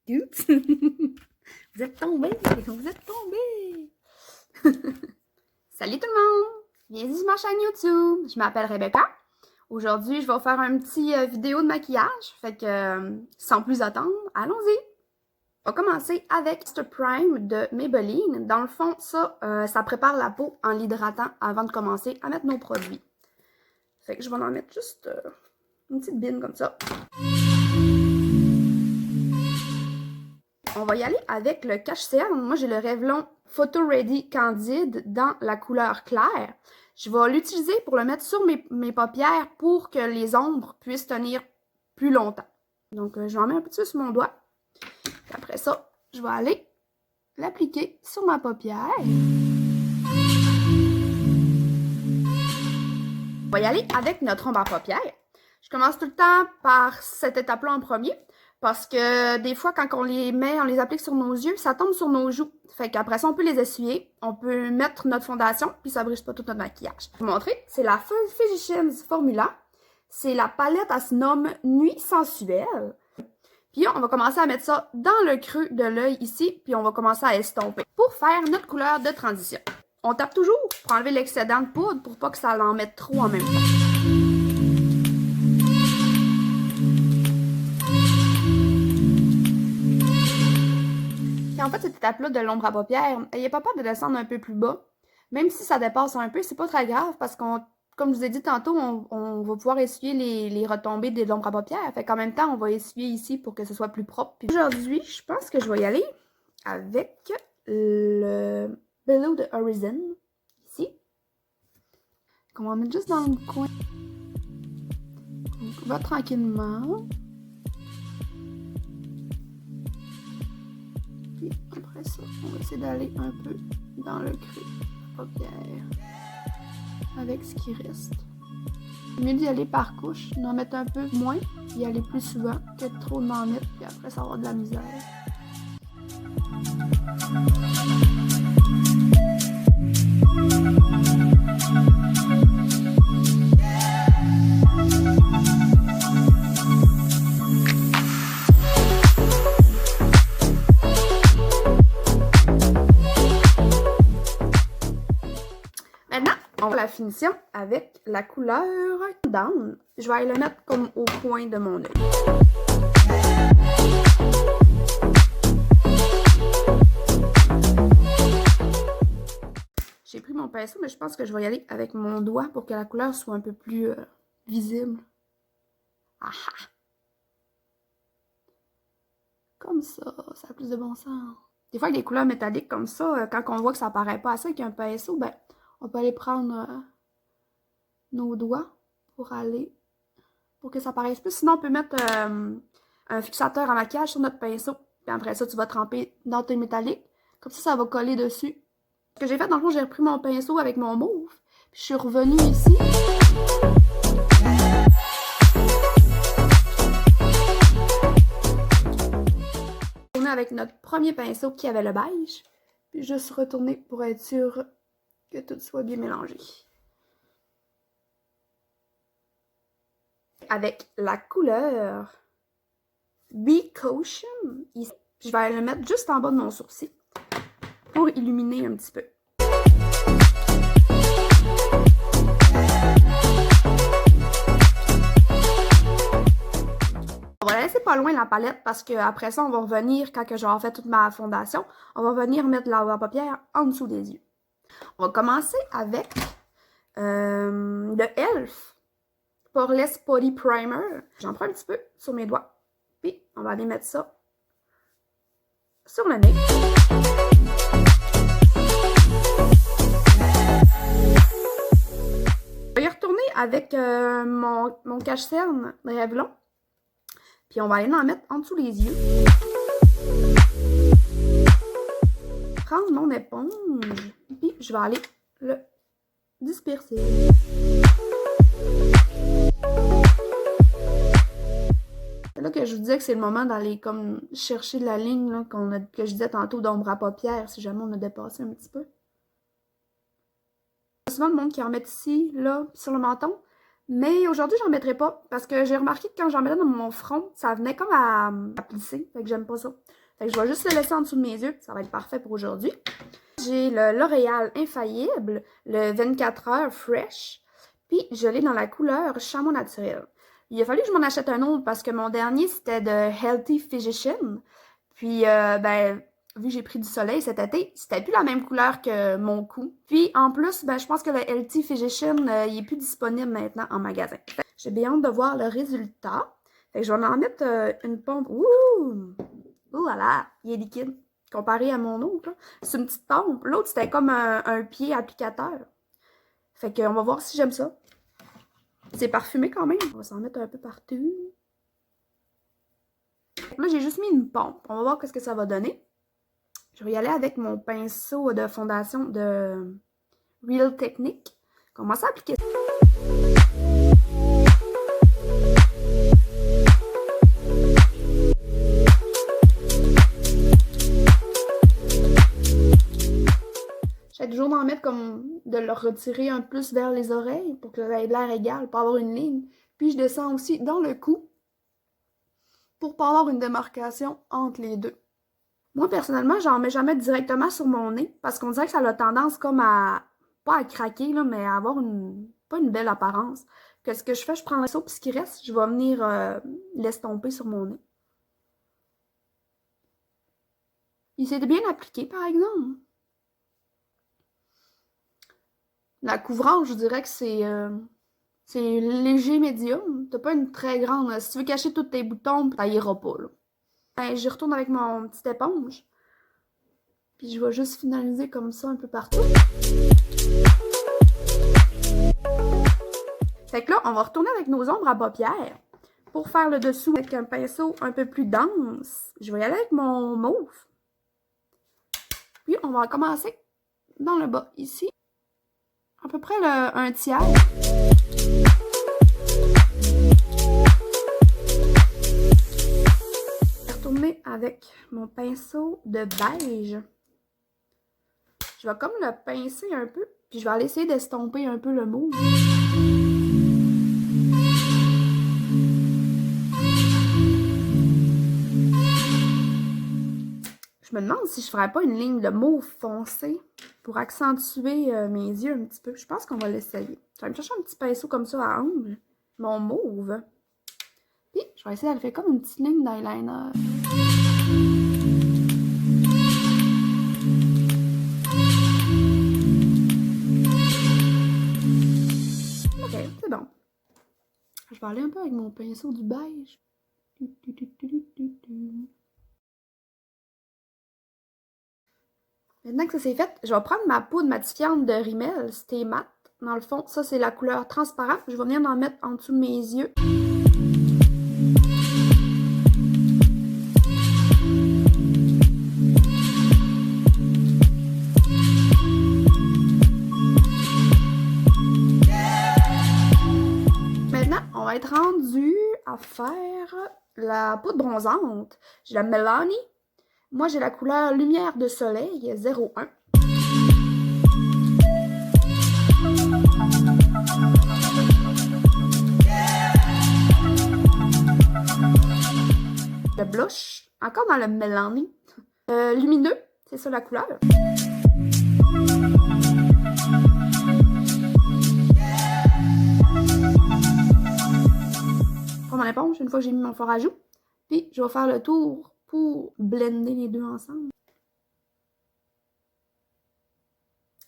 Oups! Vous êtes tombés! Vous êtes tombés! Salut tout le monde! Bienvenue sur ma chaîne YouTube! Je m'appelle Rebecca. Aujourd'hui, je vais vous faire un petit vidéo de maquillage. Fait que, sans plus attendre, allons-y! On va commencer avec ce Prime de Maybelline. Dans le fond, ça prépare la peau en l'hydratant avant de commencer à mettre nos produits. Fait que je vais en mettre juste une petite bine comme ça. On va y aller avec le cache-cerne. Moi, j'ai le Revlon Photo Ready Candide dans la couleur claire. Je vais l'utiliser pour le mettre sur mes paupières pour que les ombres puissent tenir plus longtemps. Donc, je vais en mettre un petit peu sur mon doigt. Puis après ça, je vais aller l'appliquer sur ma paupière. On va y aller avec notre ombre à paupières. Je commence tout le temps par cette étape-là en premier. Parce que des fois, quand on les applique sur nos yeux, ça tombe sur nos joues. Fait qu'après ça, on peut les essuyer. On peut mettre notre fondation, puis ça brise pas tout notre maquillage. Je vais vous montrer, c'est la Physicians Formula. C'est la palette, elle se nomme Nuit Sensuelle. Puis on va commencer à mettre ça dans le creux de l'œil ici, puis on va commencer à estomper. Pour faire notre couleur de transition, on tape toujours pour enlever l'excédent de poudre pour pas que ça en mette trop en même temps. En fait, cette étape-là de l'ombre à paupières, n'ayez pas peur de descendre un peu plus bas. Même si ça dépasse un peu, c'est pas très grave parce qu'on, comme je vous ai dit tantôt, on va pouvoir essuyer les retombées de l'ombre à paupières. Fait qu'en même temps, on va essuyer ici pour que ce soit plus propre. Aujourd'hui, je pense que je vais y aller avec le Below the Horizon, ici. On va mettre juste dans le coin. Donc, on va tranquillement. Puis après ça, on va essayer d'aller un peu dans le creux de la paupière avec ce qui reste. C'est mieux d'y aller par couche, d'en mettre un peu moins, puis y aller plus souvent que de trop d'en mettre, puis après ça va avoir de la misère. Maintenant, on va la finition avec la couleur Down. Je vais aller le mettre comme au coin de mon œil. J'ai pris mon pinceau, mais je pense que je vais y aller avec mon doigt pour que la couleur soit un peu plus visible. Ah ah! Comme ça a plus de bon sens. Des fois, avec des couleurs métalliques comme ça, quand on voit que ça apparaît pas assez avec un pinceau, ben, on peut aller prendre nos doigts pour que ça apparaisse plus. Sinon, on peut mettre un fixateur à maquillage sur notre pinceau. Puis après ça, tu vas tremper dans tes métalliques. Comme ça va coller dessus. Ce que j'ai fait, dans le fond, j'ai repris mon pinceau avec mon mauve. Puis je suis revenue ici. On est avec notre premier pinceau qui avait le beige. Puis juste retourner pour être sûr que tout soit bien mélangé. Avec la couleur Be Caution, ici. Je vais le mettre juste en bas de mon sourcil pour illuminer un petit peu. On va la laisser pas loin la palette parce qu'après ça, on va revenir, quand je vais avoir fait toute ma fondation, on va venir mettre la paupière en dessous des yeux. On va commencer avec le e.l.f. Poreless Putty Primer. J'en prends un petit peu sur mes doigts. Puis, on va aller mettre ça sur le nez. Je vais y retourner avec mon cache-cerne Revlon. Puis, on va aller en mettre en dessous des yeux. Prendre mon éponge. Puis, je vais aller le disperser. C'est là que je vous disais que c'est le moment d'aller comme chercher la ligne là, que je disais tantôt d'ombre à paupières si jamais on a dépassé un petit peu. Il y a souvent le monde qui en met ici, là, sur le menton. Mais aujourd'hui, j'en mettrai pas parce que j'ai remarqué que quand j'en mettais dans mon front, ça venait comme à plisser. Fait que j'aime pas ça. Fait que je vais juste le laisser en dessous de mes yeux. Ça va être parfait pour aujourd'hui. J'ai le L'Oréal Infaillible, le 24 heures Fresh. Puis je l'ai dans la couleur Chameau naturel. Il a fallu que je m'en achète un autre parce que mon dernier, c'était de Healthy Physician. Puis, ben, vu que j'ai pris du soleil cet été, c'était plus la même couleur que mon cou. Puis, en plus, ben, je pense que le Healthy Physician, il est plus disponible maintenant en magasin. J'ai bien hâte de voir le résultat. Fait que je vais en mettre une pompe. Ouh! Ouh là là! Il est liquide. Comparé à mon autre, là. C'est une petite pompe. L'autre, c'était comme un pied applicateur. Fait qu'on va voir si j'aime ça. C'est parfumé quand même. On va s'en mettre un peu partout. Là, j'ai juste mis une pompe. On va voir ce que ça va donner. Je vais y aller avec mon pinceau de fondation de Real Technique. Commencer à appliquer ça. J'essaie toujours d'en mettre comme de le retirer un peu plus vers les oreilles pour que ça ait l'air égal, pour avoir une ligne. Puis je descends aussi dans le cou pour pas avoir une démarcation entre les deux. Moi, personnellement, j'en mets jamais directement sur mon nez parce qu'on dirait que ça a tendance comme à, pas à craquer, là, mais à avoir pas une belle apparence. Que ce que je fais, je prends le pinceau, puis ce qui reste, je vais venir l'estomper sur mon nez. Il s'est bien appliqué, par exemple. La couvrance, je dirais que c'est léger médium. T'as pas une très grande. Si tu veux cacher tous tes boutons, ça ira pas, là. Ben, j'y retourne avec mon petite éponge. Puis je vais juste finaliser comme ça un peu partout. Fait que là, on va retourner avec nos ombres à paupières. Pour faire le dessous avec un pinceau un peu plus dense, je vais y aller avec mon mauve. Puis on va commencer dans le bas, ici. À peu près un tiers. Retourner avec mon pinceau de beige. Je vais comme le pincer un peu, puis je vais aller essayer d'estomper un peu le mauve. Je me demande si je ferais pas une ligne de mauve foncé pour accentuer mes yeux un petit peu. Je pense qu'on va l'essayer. Je vais me chercher un petit pinceau comme ça à angle, mon mauve. Puis, je vais essayer de faire comme une petite ligne d'eyeliner. Ok, c'est bon. Je vais aller un peu avec mon pinceau du beige. Maintenant que ça c'est fait, je vais prendre ma poudre matifiante de Rimmel, Stay Matte. Dans le fond, ça c'est la couleur transparente. Je vais venir en mettre en dessous de mes yeux. Maintenant, on va être rendu à faire la poudre bronzante. J'ai la Milani. Moi, j'ai la couleur Lumière de Soleil 01. Le blush, encore dans le Milani. Lumineux, c'est ça la couleur. Je prends mon éponge une fois que j'ai mis mon fard à joues. Puis, je vais faire le tour pour blender les deux ensemble.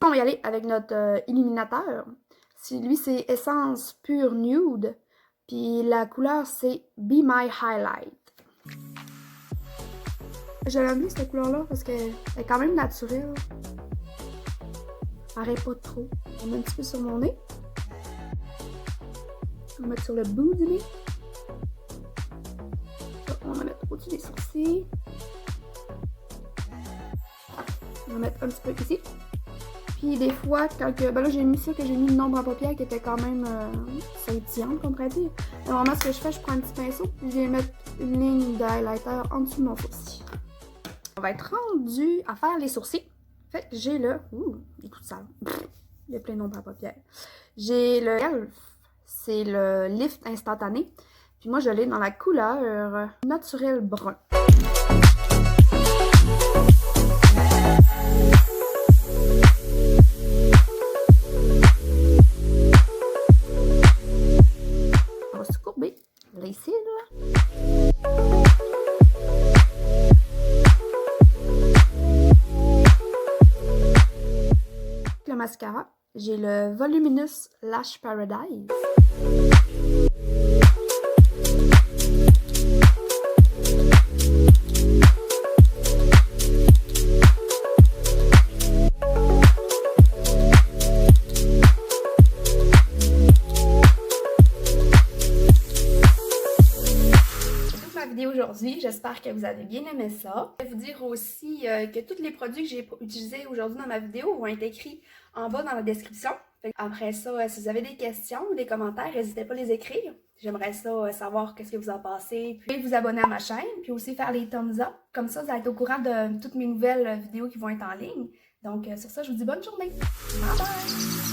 On va y aller avec notre illuminateur. Lui, c'est Essence Pure Nude. Puis la couleur, c'est Be My Highlight. Je l'aime bien, cette couleur-là, parce qu'elle est quand même naturelle. Elle paraît pas trop. On met un petit peu sur mon nez. On va mettre sur le bout du nez. On va mettre au-dessus des sourcils. On va mettre un petit peu ici. Puis des fois, quand que, ben là j'ai mis ça que j'ai mis une ombre à paupières qui était quand même scintillante, on pourrait dire. Normalement, ce que je fais, je prends un petit pinceau puis je vais mettre une ligne d'highlighter en dessous de mon sourcil. On va être rendu à faire les sourcils. Fait que j'ai le... Ouh, écoute ça. Il y a plein d'ombres à paupières. J'ai le Elf c'est le lift instantané. Puis moi, je l'ai dans la couleur naturel brun. On va se courber les cils. Le mascara, j'ai le Voluminous Lash Paradise. Aujourd'hui, j'espère que vous avez bien aimé ça. Je vais vous dire aussi que tous les produits que j'ai utilisés aujourd'hui dans ma vidéo vont être écrits en bas dans la description. Après ça, si vous avez des questions ou des commentaires, n'hésitez pas à les écrire. J'aimerais ça savoir qu'est-ce que vous en pensez. Puis vous abonner à ma chaîne, puis aussi faire les thumbs up. Comme ça, vous allez être au courant de toutes mes nouvelles vidéos qui vont être en ligne. Donc sur ça, je vous dis bonne journée. Bye bye!